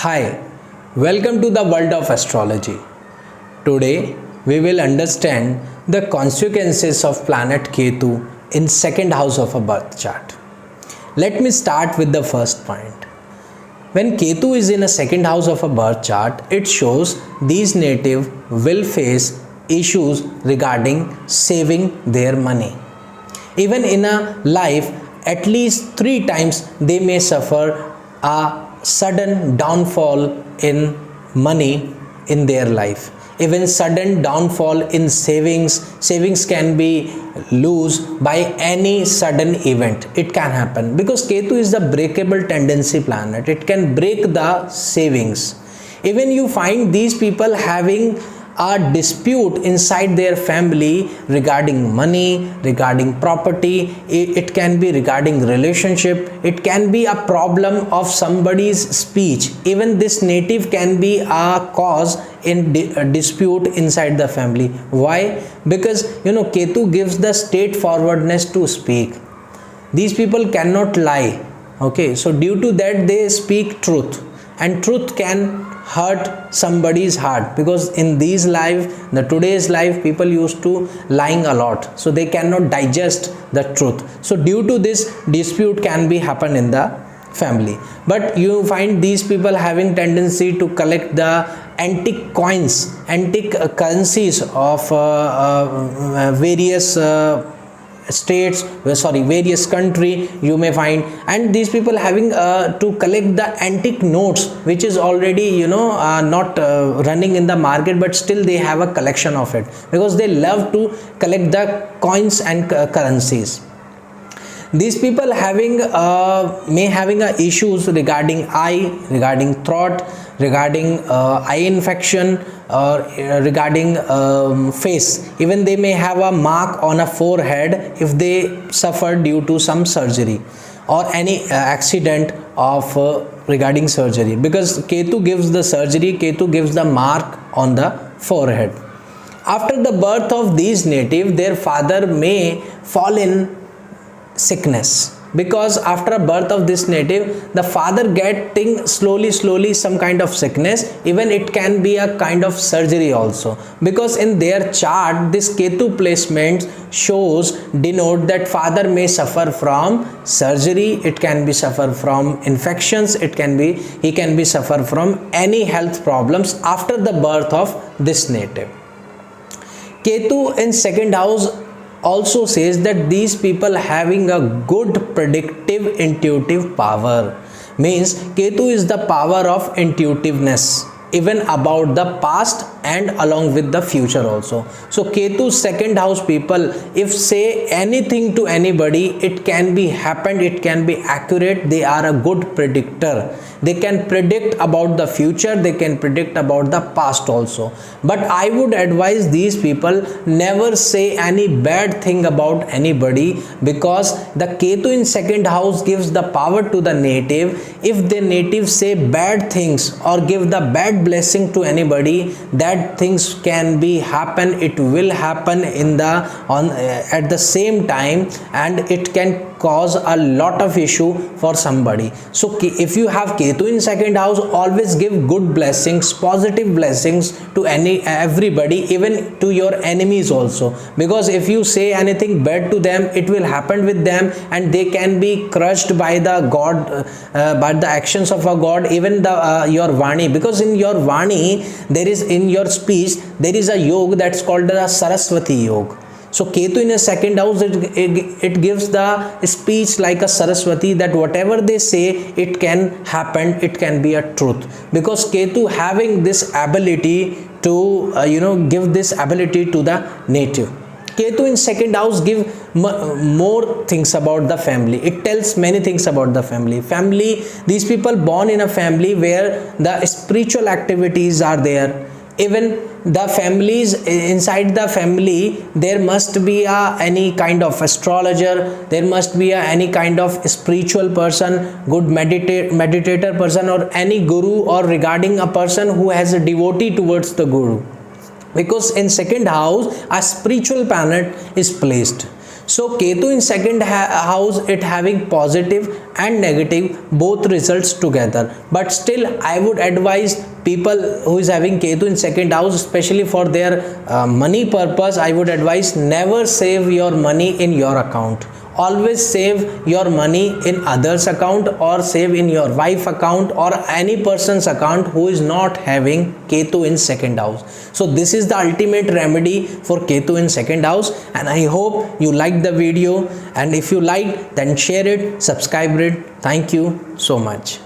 Hi, welcome to the world of astrology. Today we will understand the consequences of planet Ketu in second house of a birth chart. Let me start with the first point. When Ketu is in a second house of a birth chart, it shows these native will face issues regarding saving their money. Even in a life, at least 3 times they may suffer a sudden downfall in money in their life. Even sudden downfall in savings can be lose by any sudden event. It can happen because Ketu is the breakable tendency planet. It can break the savings. Even you find these people having a dispute inside their family regarding money, regarding property. It can be regarding relationship. It can be a problem of somebody's speech. Even this native can be a cause in a dispute inside the family. Why? Because Ketu gives the straightforwardness to speak. These people cannot lie. Okay, so due to that they speak truth, and truth can hurt somebody's heart, because in today's life people used to lying a lot, so they cannot digest the truth. So due to this, dispute can be happen in the family. But you find these people having tendency to collect the antique coins, antique currencies of various various country you may find, and these people having to collect the antique notes which is already not running in the market, but still they have a collection of it because they love to collect the coins and currencies. These people having may having issues regarding eye, regarding throat, regarding eye infection, or regarding face. Even they may have a mark on a forehead if they suffer due to some surgery or any accident of regarding surgery, because Ketu gives the surgery, Ketu gives the mark on the forehead. After the birth of these native, their father may fall in sickness, because after a birth of this native, the father getting slowly some kind of sickness. Even it can be a kind of surgery also, because in their chart this Ketu placement denote that father may suffer from surgery. It can be suffer from infections. He can be suffer from any health problems after the birth of this native. Ketu in second house also says that these people having a good predictive intuitive power. Means Ketu is the power of intuitiveness, even about the past and along with the future also. So Ketu second house people, if say anything to anybody, it can be happened, it can be accurate. They are a good predictor. They can predict about the future, they can predict about the past also. But I would advise these people never say any bad thing about anybody, because the Ketu in second house gives the power to the native. If the native say bad things or give the bad blessing to anybody, that things can be happen, it will happen at the same time, and it can cause a lot of issue for somebody. So if you have Ketu in second house, always give good blessings, positive blessings to everybody, even to your enemies also, because if you say anything bad to them, it will happen with them, and they can be crushed by the god, by the actions of a god. Even the your Vani, because in your Vani there is, in your speech there is a yoga that's called the Saraswati yoga. So Ketu in a second house, it gives the speech like a Saraswati, that whatever they say, it can happen, it can be a truth, because Ketu having this ability to give this ability to the native. Ketu in second house give more things about the family. It tells many things about the family. These people born in a family where the spiritual activities are there. Even the families, inside the family there must be any kind of astrologer, there must be any kind of spiritual person, good meditator person, or any guru, or regarding a person who has a devotee towards the guru, because in second house a spiritual planet is placed. So Ketu in second house, it having positive and negative both results together, but still I would advise people who is having Ketu in second house, especially for their money purpose, I would advise never save your money in your account. Always save your money in others account, or save in your wife account or any person's account who is not having Ketu in second house. So this is the ultimate remedy for Ketu in second house, and I hope you like the video, and if you like, then share it, subscribe it. Thank you so much.